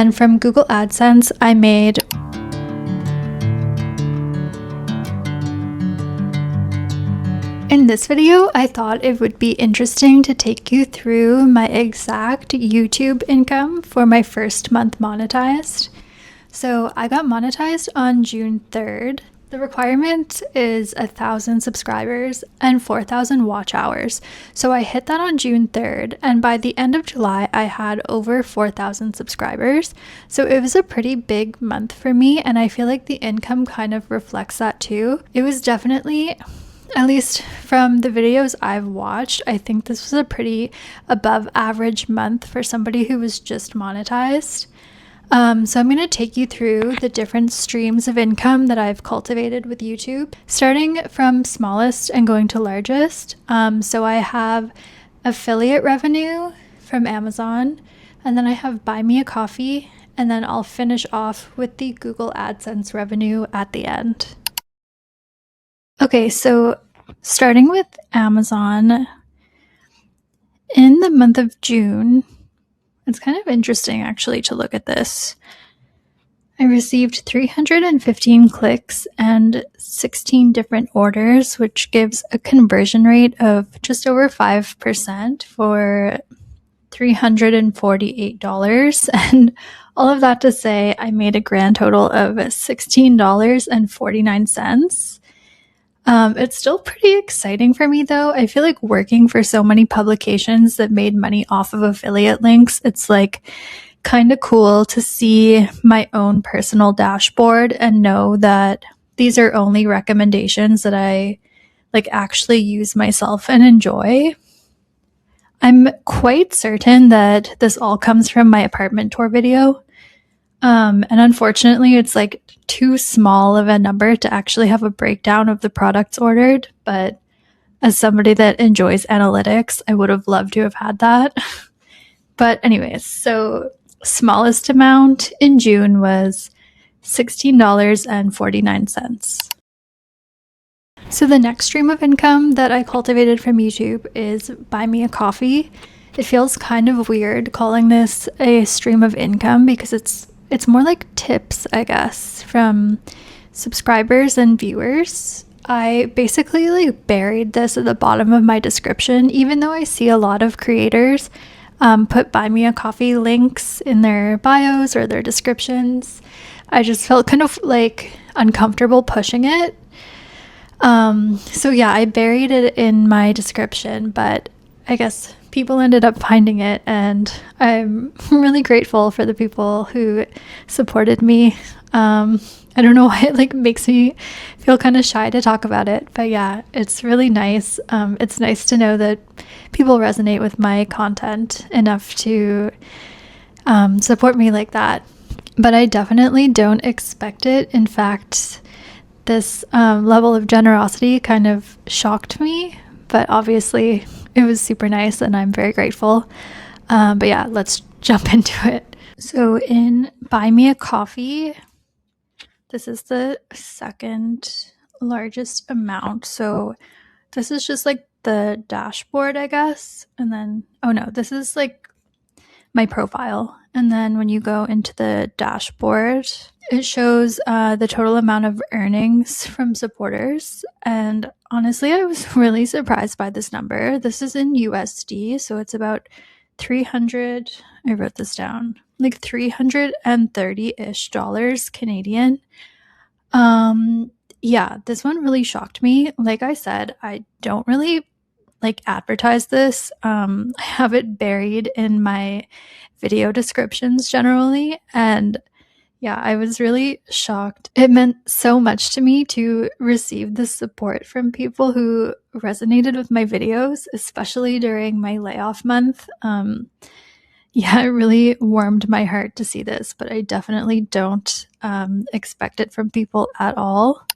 And from Google AdSense, I made in this video, I thought it would be interesting to take you through my exact YouTube income for my first month monetized. So I got monetized on June 3rd. The requirement is 1,000 subscribers and 4,000 watch hours. So I hit that on June 3rd, and by the end of July, I had over 4,000 subscribers. So it was a pretty big month for me, and I feel like the income kind of reflects that too. It was definitely, at least from the videos I've watched, I think this was a pretty above average month for somebody who was just monetized. So I'm going to take you through the different streams of income that I've cultivated with YouTube, starting from smallest and going to largest. So I have affiliate revenue from Amazon, and then I have Buy Me a Coffee, and then I'll finish off with the Google AdSense revenue at the end. Okay, so starting with Amazon, in the month of June, it's kind of interesting actually to look at this. I received 315 clicks and 16 different orders, which gives a conversion rate of just over 5% for $348. And all of that to say, I made a grand total of $16.49. It's still pretty exciting for me though. I feel like working for so many publications that made money off of affiliate links, it's like kind of cool to see my own personal dashboard and know that these are only recommendations that I like actually use myself and enjoy. I'm quite certain that this all comes from my apartment tour video. And unfortunately, it's like too small of a number to actually have a breakdown of the products ordered. But as somebody that enjoys analytics, I would have loved to have had that. But anyways, so smallest amount in June was $16.49. So the next stream of income that I cultivated from YouTube is Buy Me a Coffee. It feels kind of weird calling this a stream of income because it's more like tips, I guess, from subscribers and viewers. I basically like buried this at the bottom of my description, even though I see a lot of creators put Buy Me a Coffee links in their bios or their descriptions. I just felt kind of like uncomfortable pushing it. So yeah, I buried it in my description, but I guess people ended up finding it, and I'm really grateful for the people who supported me. I don't know why it like makes me feel kind of shy to talk about it, but yeah, it's really nice. It's nice to know that people resonate with my content enough to support me like that. But I definitely don't expect it. In fact, this level of generosity kind of shocked me, but obviously it was super nice and I'm very grateful. But yeah, let's jump into it. So in Buy Me a Coffee, this is the second largest amount. So this is just like the dashboard, I guess. And then, oh no, this is like my profile. And then when you go into the dashboard, it shows the total amount of earnings from supporters. And honestly, I was really surprised by this number. This is in USD, so it's about 300, I wrote this down, like $330-ish Canadian. Yeah, this one really shocked me. Like I said, I don't really like advertise this. I have it buried in my video descriptions generally, and yeah, I was really shocked. It meant so much to me to receive the support from people who resonated with my videos, especially during my layoff month. Yeah, it really warmed my heart to see this, but I definitely don't expect it from people at all.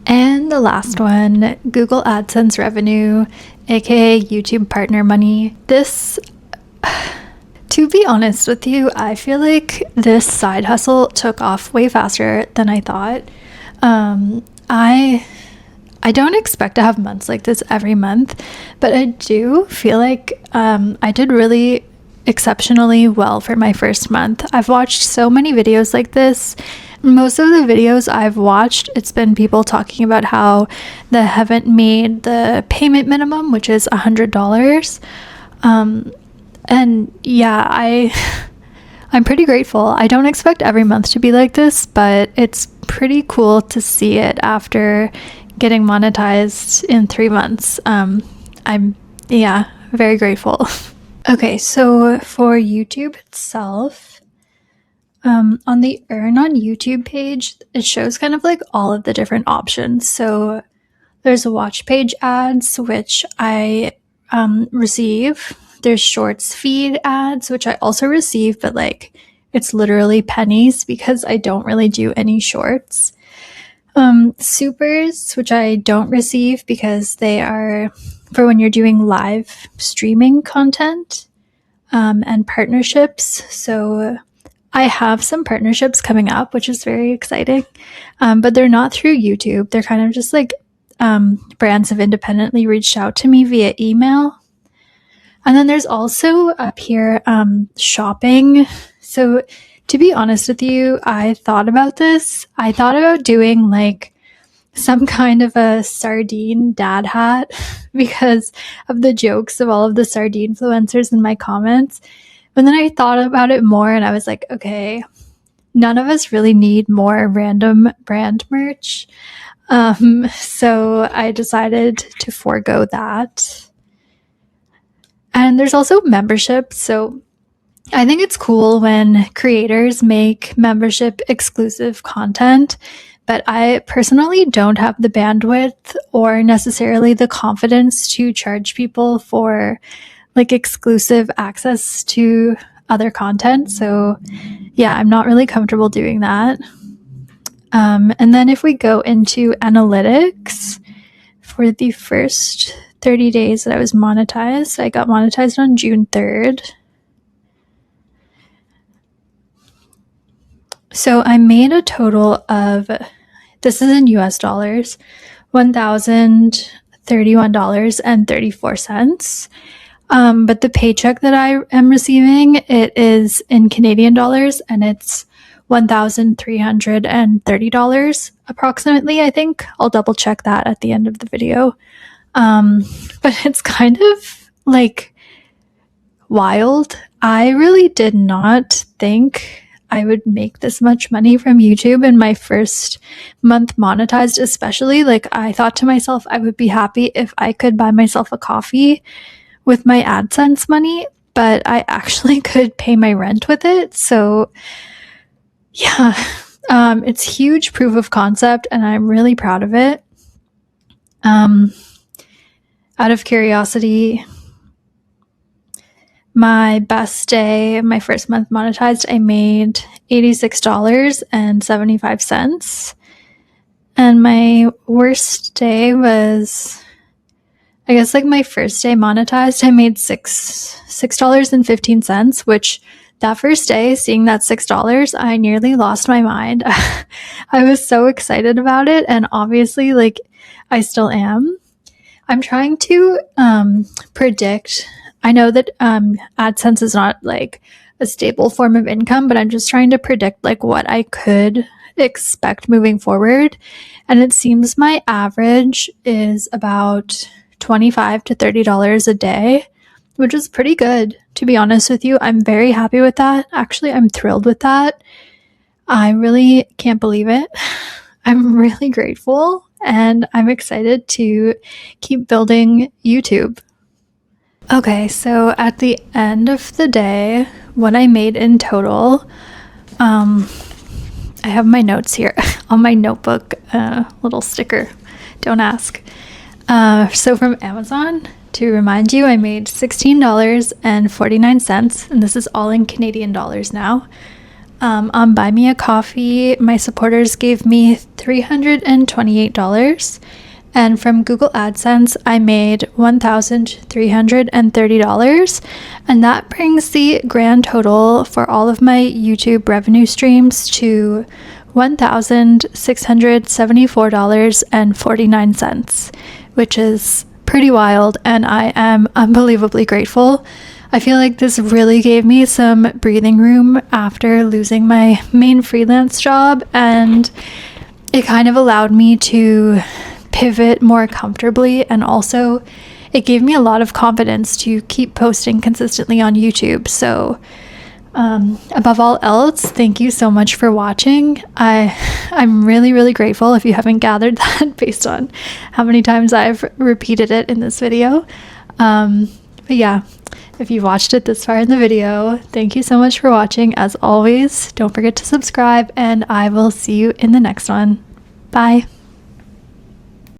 And the last one, Google AdSense revenue, aka YouTube partner money. This, to be honest with you, I feel like this side hustle took off way faster than I thought. I don't expect to have months like this every month, but I do feel like I did really exceptionally well for my first month. I've watched so many videos like this. Most of the videos I've watched, it's been people talking about how they haven't made the payment minimum, which is $100. And yeah, I'm pretty grateful. I don't expect every month to be like this, but it's pretty cool to see it after getting monetized in 3 months. I'm very grateful. Okay, so for YouTube itself, on the Earn on YouTube page, it shows kind of like all of the different options. So there's watch page ads, which I receive. There's shorts feed ads, which I also receive, but like it's literally pennies because I don't really do any shorts. Supers, which I don't receive because they are for when you're doing live streaming content, and partnerships. So I have some partnerships coming up, which is very exciting, but they're not through YouTube. They're kind of just like brands have independently reached out to me via email. And then there's also up here shopping. So to be honest with you, I thought about this. I thought about doing like some kind of a sardine dad hat because of the jokes of all of the sardine influencers in my comments. But then I thought about it more and I was like, okay, none of us really need more random brand merch. So I decided to forego that. And there's also memberships. So I think it's cool when creators make membership exclusive content, but I personally don't have the bandwidth or necessarily the confidence to charge people for like exclusive access to other content. So yeah, I'm not really comfortable doing that. And then if we go into analytics for the first 30 days that I was monetized, I got monetized on June 3rd. So I made a total of, this is in US dollars, $1,031.34. But the paycheck that I am receiving, it is in Canadian dollars and it's $1,330 approximately, I think. I'll double check that at the end of the video. But it's kind of like wild. I really did not think I would make this much money from YouTube in my first month monetized, especially. Like I thought to myself, I would be happy if I could buy myself a coffee with my AdSense money, but I actually could pay my rent with it. So yeah, it's huge proof of concept and I'm really proud of it. Out of curiosity, my best day, my first month monetized, I made $86.75. And my worst day was, I guess like my first day monetized, I made $6.15, which that first day, seeing that $6, I nearly lost my mind. I was so excited about it. And obviously, like, I still am. I'm trying to predict. I know that AdSense is not like a stable form of income, but I'm just trying to predict like what I could expect moving forward. And it seems my average is about $25 to $30 a day, which is pretty good. To be honest with you, I'm very happy with that. Actually, I'm thrilled with that. I really can't believe it. I'm really grateful and I'm excited to keep building YouTube. Okay, so at the end of the day, what I made in total, I have my notes here on my notebook, little sticker, don't ask. So from Amazon, to remind you, I made $16.49, and this is all in Canadian dollars now. On Buy Me a Coffee, my supporters gave me $328. And from Google AdSense, I made $1,330. And that brings the grand total for all of my YouTube revenue streams to $1,674.49, which is pretty wild. And I am unbelievably grateful. I feel like this really gave me some breathing room after losing my main freelance job, and it kind of allowed me to pivot more comfortably, and also it gave me a lot of confidence to keep posting consistently on YouTube. So above all else, thank you so much for watching. I'm really grateful if you haven't gathered that based on how many times I've repeated it in this video. But yeah, if you've watched it this far in the video, thank you so much for watching. As always, don't forget to subscribe, and I will see you in the next one. Bye.